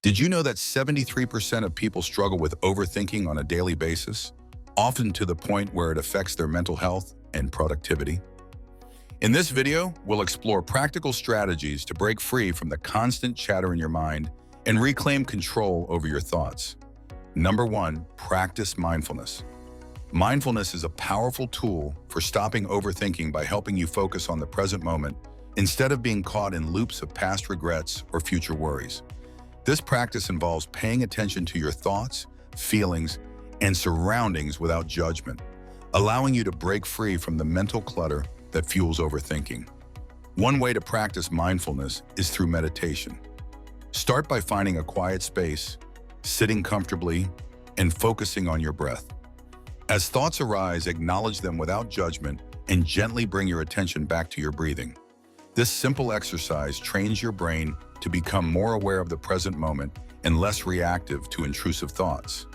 Did you know that 73% of people struggle with overthinking on a daily basis, often to the point where it affects their mental health and productivity? In this video, we'll explore practical strategies to break free from the constant chatter in your mind and reclaim control over your thoughts. Number 1, practice mindfulness. Mindfulness is a powerful tool for stopping overthinking by helping you focus on the present moment instead of being caught in loops of past regrets or future worries. This practice involves paying attention to your thoughts, feelings, and surroundings without judgment, allowing you to break free from the mental clutter that fuels overthinking. One way to practice mindfulness is through meditation. Start by finding a quiet space, sitting comfortably, and focusing on your breath. As thoughts arise, acknowledge them without judgment and gently bring your attention back to your breathing. This simple exercise trains your brain to become more aware of the present moment and less reactive to intrusive thoughts.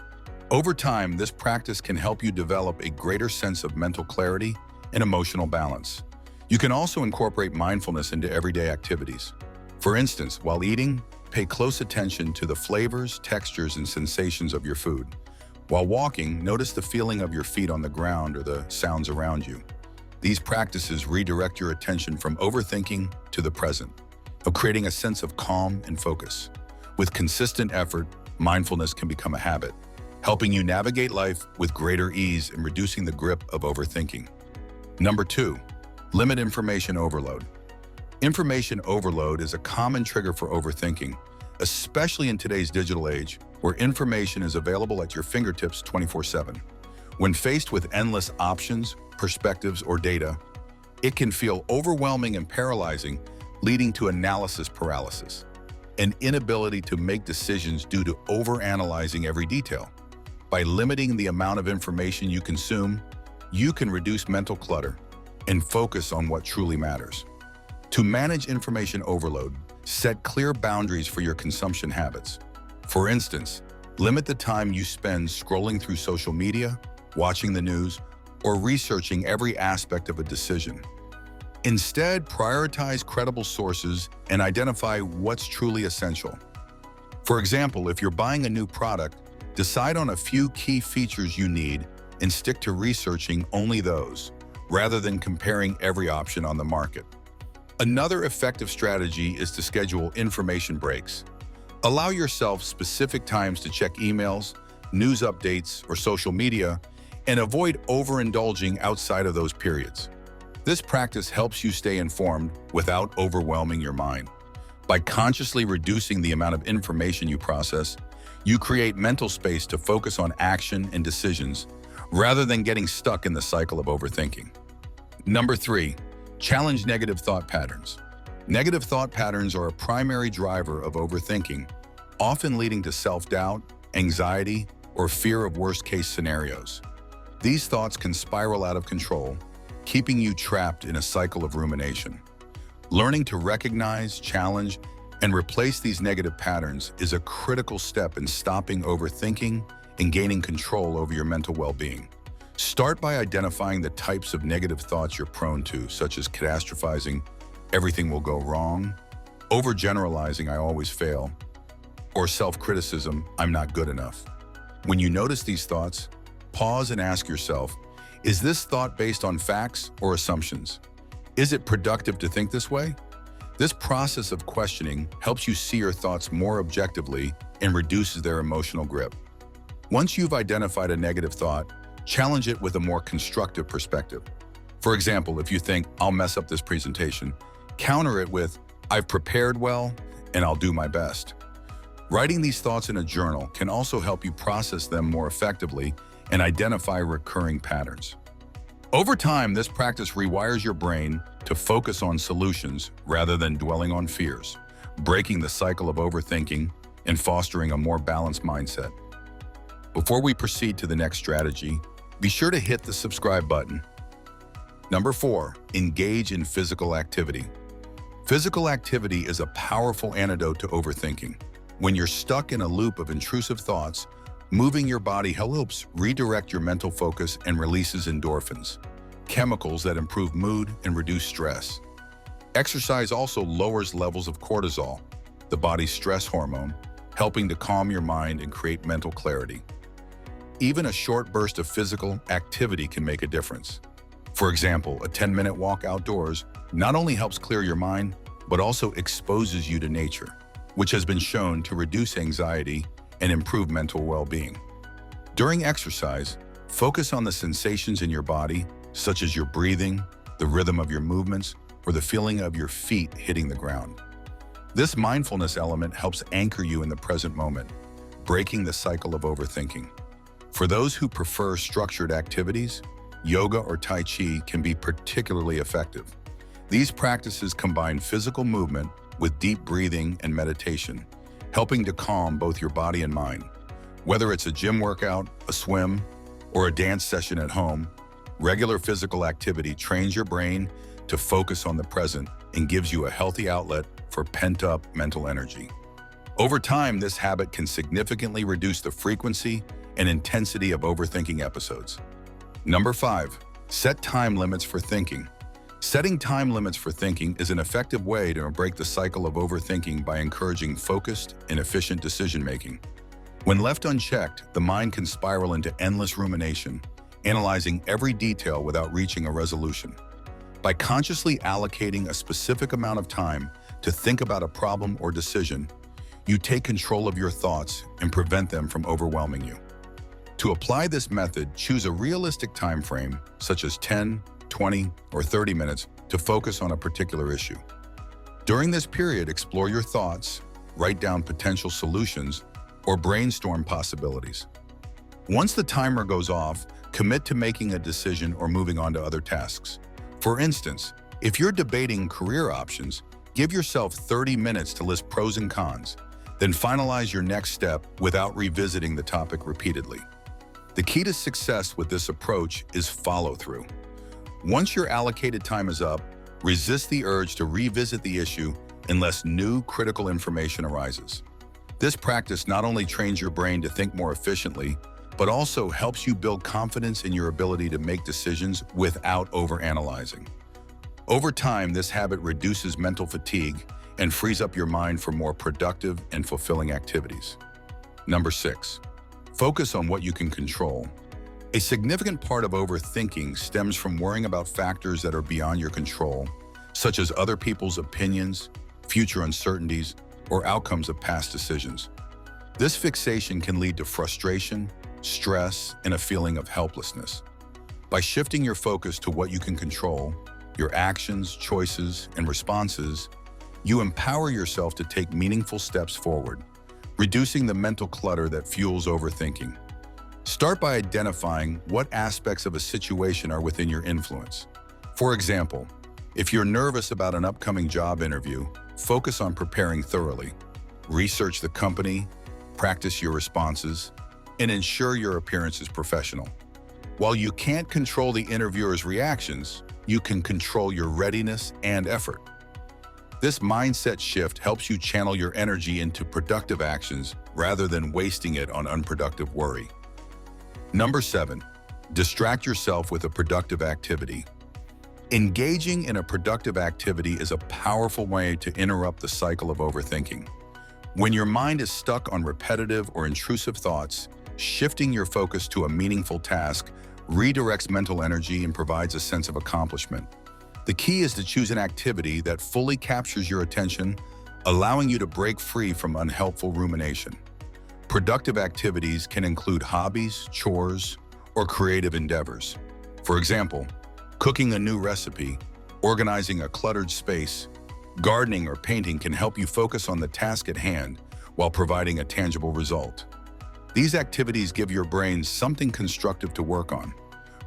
Over time, this practice can help you develop a greater sense of mental clarity and emotional balance. You can also incorporate mindfulness into everyday activities. For instance, while eating, pay close attention to the flavors, textures, and sensations of your food. While walking, notice the feeling of your feet on the ground or the sounds around you. These practices redirect your attention from overthinking to the present, creating a sense of calm and focus. With consistent effort, mindfulness can become a habit, helping you navigate life with greater ease and reducing the grip of overthinking. Number 2, limit information overload. Information overload is a common trigger for overthinking, especially in today's digital age, where information is available at your fingertips 24/7. When faced with endless options, perspectives, or data, it can feel overwhelming and paralyzing, leading to analysis paralysis, an inability to make decisions due to overanalyzing every detail. By limiting the amount of information you consume, you can reduce mental clutter and focus on what truly matters. To manage information overload, set clear boundaries for your consumption habits. For instance, limit the time you spend scrolling through social media, watching the news, or researching every aspect of a decision. Instead, prioritize credible sources and identify what's truly essential. For example, if you're buying a new product, decide on a few key features you need and stick to researching only those, rather than comparing every option on the market. Another effective strategy is to schedule information breaks. Allow yourself specific times to check emails, news updates, or social media, and avoid overindulging outside of those periods. This practice helps you stay informed without overwhelming your mind. By consciously reducing the amount of information you process, you create mental space to focus on action and decisions rather than getting stuck in the cycle of overthinking. Number 3, challenge negative thought patterns. Negative thought patterns are a primary driver of overthinking, often leading to self-doubt, anxiety, or fear of worst-case scenarios. These thoughts can spiral out of control, keeping you trapped in a cycle of rumination. Learning to recognize, challenge, and replace these negative patterns is a critical step in stopping overthinking and gaining control over your mental well-being. Start by identifying the types of negative thoughts you're prone to, such as catastrophizing, everything will go wrong, overgeneralizing, I always fail, or self-criticism, I'm not good enough. When you notice these thoughts, pause and ask yourself, is this thought based on facts or assumptions? Is it productive to think this way? This process of questioning helps you see your thoughts more objectively and reduces their emotional grip. Once you've identified a negative thought, challenge it with a more constructive perspective. For example, if you think, I'll mess up this presentation, counter it with, I've prepared well and I'll do my best. Writing these thoughts in a journal can also help you process them more effectively and identify recurring patterns. Over time, this practice rewires your brain to focus on solutions rather than dwelling on fears, breaking the cycle of overthinking and fostering a more balanced mindset. Before we proceed to the next strategy, be sure to hit the subscribe button. Number 4, engage in physical activity. Physical activity is a powerful antidote to overthinking. When you're stuck in a loop of intrusive thoughts, moving your body helps redirect your mental focus and releases endorphins, chemicals that improve mood and reduce stress. Exercise also lowers levels of cortisol, the body's stress hormone, helping to calm your mind and create mental clarity. Even a short burst of physical activity can make a difference. For example, a 10-minute walk outdoors not only helps clear your mind, but also exposes you to nature, which has been shown to reduce anxiety and improve mental well-being. During exercise, focus on the sensations in your body, such as your breathing, the rhythm of your movements, or the feeling of your feet hitting the ground. This mindfulness element helps anchor you in the present moment, breaking the cycle of overthinking. For those who prefer structured activities, yoga or Tai Chi can be particularly effective. These practices combine physical movement with deep breathing and meditation, helping to calm both your body and mind. Whether it's a gym workout, a swim, or a dance session at home, regular physical activity trains your brain to focus on the present and gives you a healthy outlet for pent-up mental energy. Over time, this habit can significantly reduce the frequency and intensity of overthinking episodes. Number 5, set time limits for thinking. Setting time limits for thinking is an effective way to break the cycle of overthinking by encouraging focused and efficient decision-making. When left unchecked, the mind can spiral into endless rumination, analyzing every detail without reaching a resolution. By consciously allocating a specific amount of time to think about a problem or decision, you take control of your thoughts and prevent them from overwhelming you. To apply this method, choose a realistic time frame, such as 10, 20, or 30 minutes, to focus on a particular issue. During this period, explore your thoughts, write down potential solutions, or brainstorm possibilities. Once the timer goes off, commit to making a decision or moving on to other tasks. For instance, if you're debating career options, give yourself 30 minutes to list pros and cons, then finalize your next step without revisiting the topic repeatedly. The key to success with this approach is follow-through. Once your allocated time is up, resist the urge to revisit the issue unless new critical information arises. This practice not only trains your brain to think more efficiently, but also helps you build confidence in your ability to make decisions without overanalyzing. Over time, this habit reduces mental fatigue and frees up your mind for more productive and fulfilling activities. Number 6, focus on what you can control. A significant part of overthinking stems from worrying about factors that are beyond your control, such as other people's opinions, future uncertainties, or outcomes of past decisions. This fixation can lead to frustration, stress, and a feeling of helplessness. By shifting your focus to what you can control, your actions, choices, and responses, you empower yourself to take meaningful steps forward, reducing the mental clutter that fuels overthinking. Start by identifying what aspects of a situation are within your influence. For example, if you're nervous about an upcoming job interview, focus on preparing thoroughly. Research the company, practice your responses, and ensure your appearance is professional. While you can't control the interviewer's reactions, you can control your readiness and effort. This mindset shift helps you channel your energy into productive actions rather than wasting it on unproductive worry. Number 7, distract yourself with a productive activity. Engaging in a productive activity is a powerful way to interrupt the cycle of overthinking. When your mind is stuck on repetitive or intrusive thoughts, shifting your focus to a meaningful task redirects mental energy and provides a sense of accomplishment. The key is to choose an activity that fully captures your attention, allowing you to break free from unhelpful rumination. Productive activities can include hobbies, chores, or creative endeavors. For example, cooking a new recipe, organizing a cluttered space, gardening or painting can help you focus on the task at hand while providing a tangible result. These activities give your brain something constructive to work on,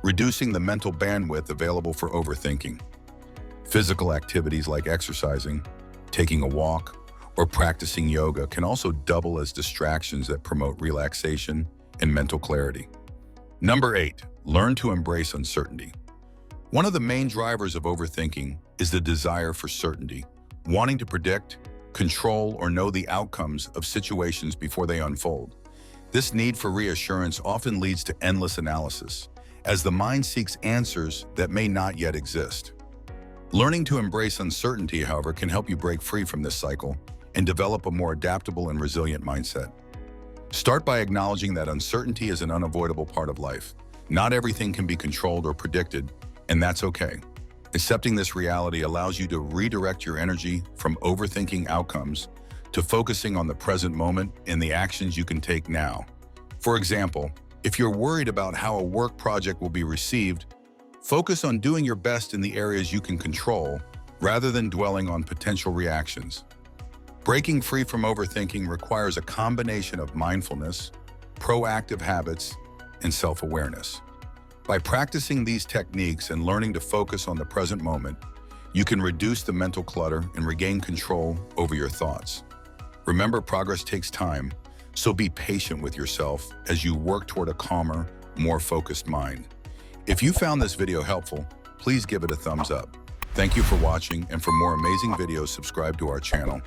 reducing the mental bandwidth available for overthinking. Physical activities like exercising, taking a walk, or practicing yoga can also double as distractions that promote relaxation and mental clarity. Number 8, learn to embrace uncertainty. One of the main drivers of overthinking is the desire for certainty, wanting to predict, control, or know the outcomes of situations before they unfold. This need for reassurance often leads to endless analysis, as the mind seeks answers that may not yet exist. Learning to embrace uncertainty, however, can help you break free from this cycle and develop a more adaptable and resilient mindset. Start by acknowledging that uncertainty is an unavoidable part of life. Not everything can be controlled or predicted, and that's okay. Accepting this reality allows you to redirect your energy from overthinking outcomes to focusing on the present moment and the actions you can take now. For example, if you're worried about how a work project will be received, focus on doing your best in the areas you can control rather than dwelling on potential reactions. Breaking free from overthinking requires a combination of mindfulness, proactive habits, and self-awareness. By practicing these techniques and learning to focus on the present moment, you can reduce the mental clutter and regain control over your thoughts. Remember, progress takes time, so be patient with yourself as you work toward a calmer, more focused mind. If you found this video helpful, please give it a thumbs up. Thank you for watching, and for more amazing videos, subscribe to our channel.